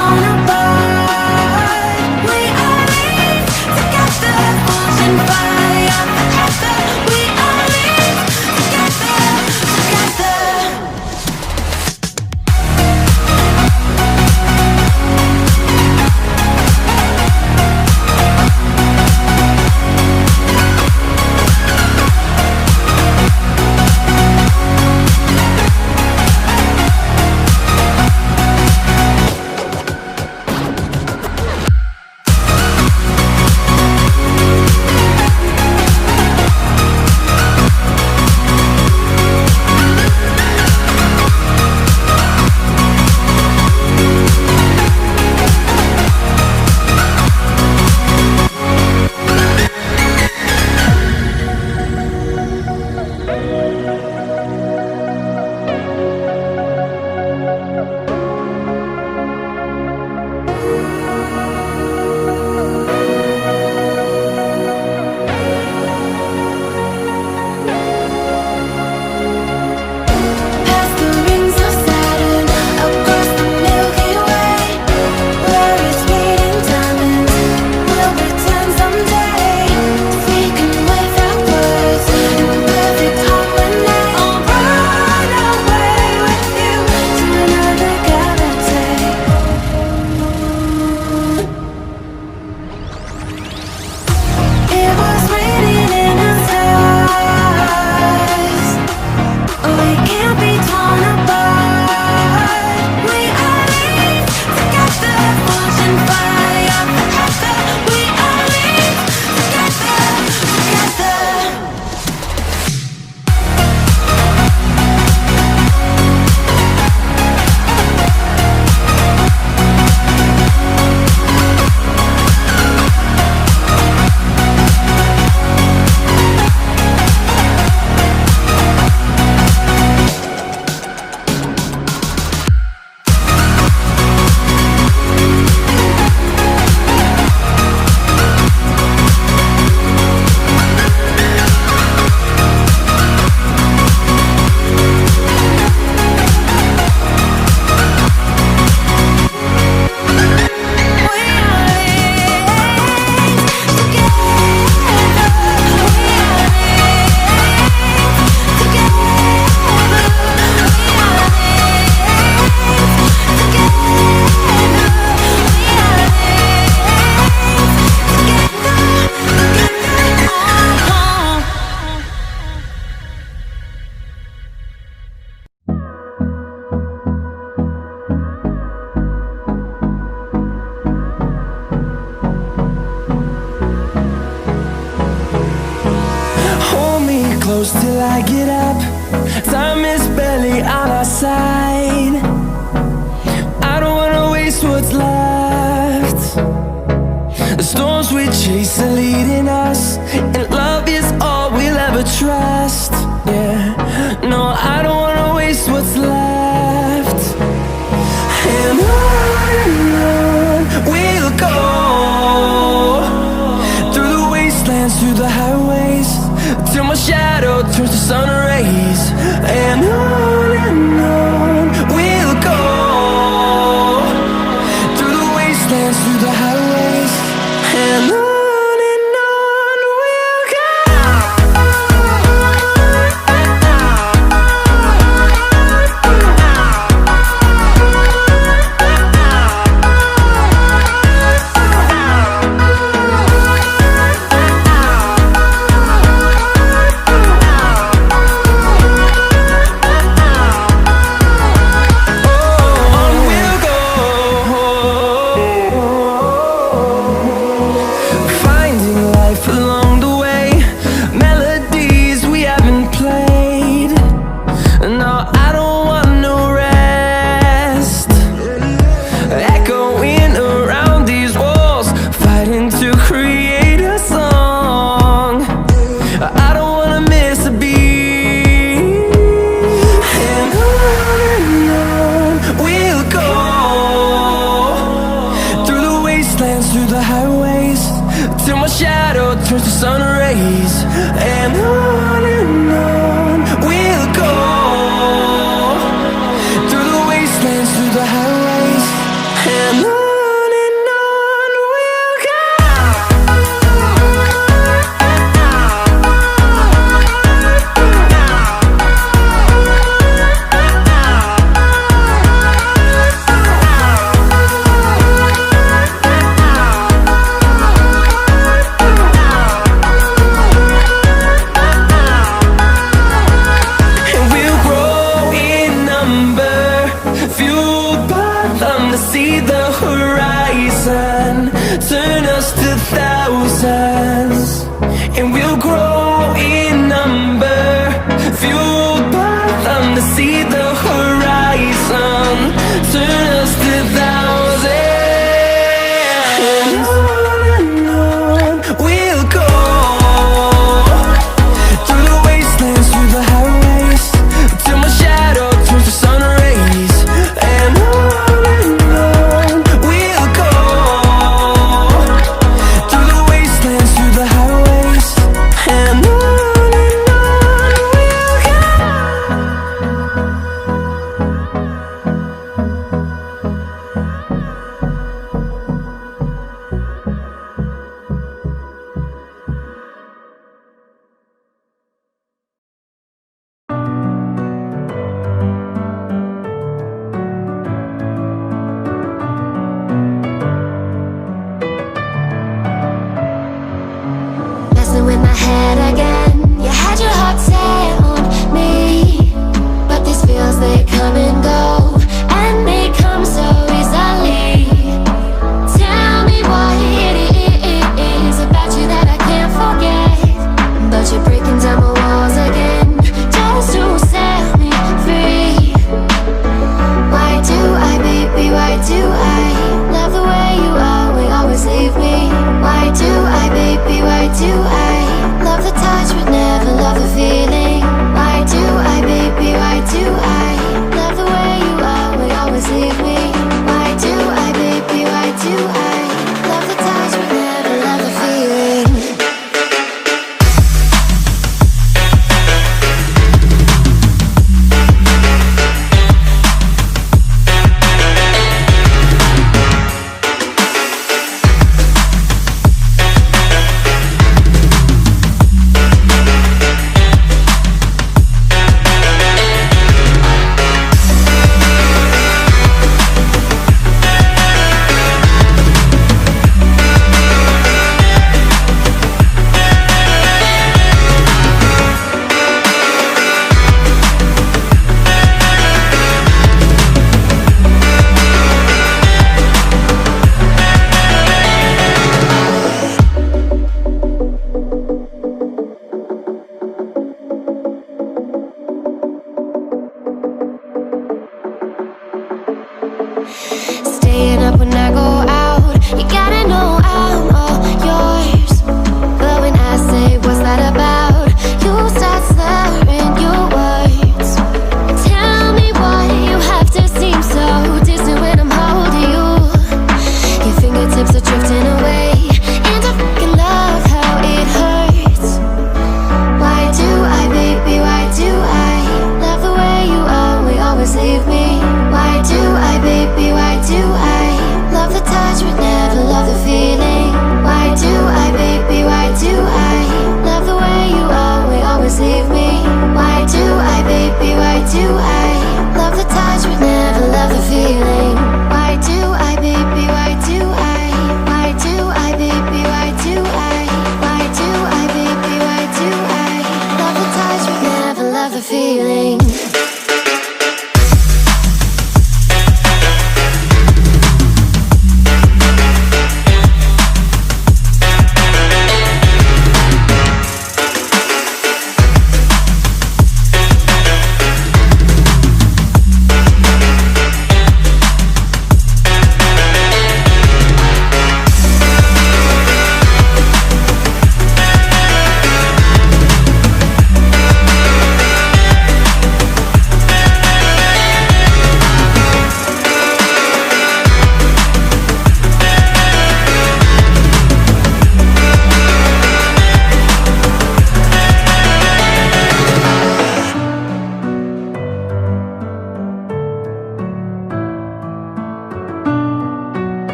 torn apart. We are linked together, forging fire forever. We are linked together, together. Past the rings of Saturn, across the Milky Way, where it's bleeding diamonds, we'll return someday. Speaking without words, in perfect harmony. I'll run away with you to another galaxy. It was written in the stars. We can't be torn apart. We are linked together, forging fire forever. We are linked together, together. Hold me close till I get up. Time is barely on our side. I don't wanna waste what's left. The storms we chase are leading us, and love is all we'll ever trust. Yeah, no, I don't wanna waste what's left. And on we'll go, through the wastelands, through the highways, till my shadow turns to sun rays. And on we'll go, through the wastelands, through the highways, and on we'll go. turns to sun rays, and on we'll go, through the wastelands, through the highways, and on. them to see the horizon. Turn us to thousands, and we'll grow in number. Fueled by them to see the horizon. Turn us to thousands, and on we'll go. Through the wastelands, through the highways, till my shadow turns to sun rays. And on we'll go. Through the wastelands, through the highways, and on we'll go. Messing with my head again. You had your heart set on me, but these feels, they come and go, and they come so easily. Tell me what it is about you that I can't forget, but you're breaking down my walls again, just to set me free. Why do I, baby, why do I love the way you are, we always leave me? Why do I, baby, why do I love the touch but never love the feeling? Why do I, baby, why do I love the way you are, we always leave me? Why do I, baby, why do I love the touch but never love the feeling? Staying up when I go out, you gotta know I'm all yours. But when I say what's that about, you start slurring your words. Tell me why you have to seem so distant when I'm holding you. Your fingertips are drifting away, and I fucking love how it hurts. Why do I, baby, why do I love the way you are, we always leave me? Why do I, baby, why do I love the touch but never love the feeling? Why do I, baby, why do I love the way you are, we always leave me? Why do I, baby, why do I love the touch but never love the feeling? Why do I, baby, why do I? Why do I, baby, why do I? Why do I, baby, why do I love the touch but never love the feeling?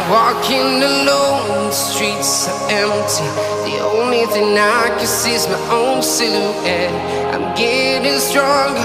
Walking alone, the streets are empty. The only thing I can see is my own silhouette. I'm getting stronger.